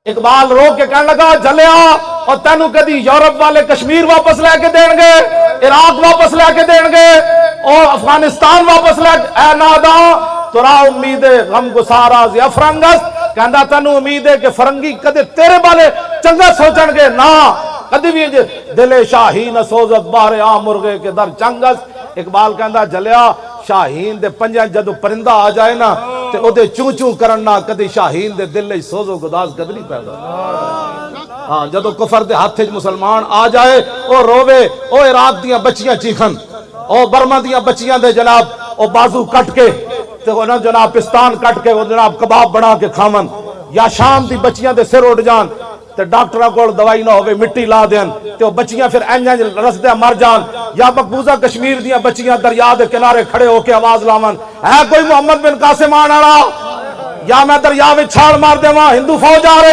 इकबाल रो के कहने लगा जलिया और तेनू कदी यूरोप वाले कश्मीर वापस लैके देंगे, इराक वापस लैके देंगे और अफगानिस्तान वापस लैके नादा तुरा उम्मीद है गम गुसारा फरंगस कहता तेनू उम्मीद है कि फरंगी कदे तेरे बारे चंगा सोचणगे ना कदी भी दिले शाहीन सोजत बारे आ मुर्गे के दर चंगस। इकबाल कहता जलिया शाहीन दे पंजा जदों परिंदा आ जाए ना ते ओदे चू चू करन ना कदी शाहीन दे दिल सोजो गुदास कद नहीं पैदा। हाँ जदों कुफर दे हाथ च मुसलमान आ जाए ओ रोवे ओ इराक दियां बच्चियां चीखन ओ बर्मा दियां बच्चियां दे जनाब ओ बाजू कट के ते उन्हें जनाब पिस्तान कट के वो जनाब कबाब बना के खावन या शाम दी बच्चियां दे सिर उड़ जान ते डॉक्टरां कोल दवाई ना होवे मिट्टी ला देन ते बच्चियां फिर इंज रसदे मर जान या मकबूजा कश्मीर दियां बच्चियां दरिया दे किनारे खड़े होके आवाज लावन है कोई मोहम्मद बिन कासिम आने वाला या मैं दरिया में छाल मार देवा हिंदू फौज आ रही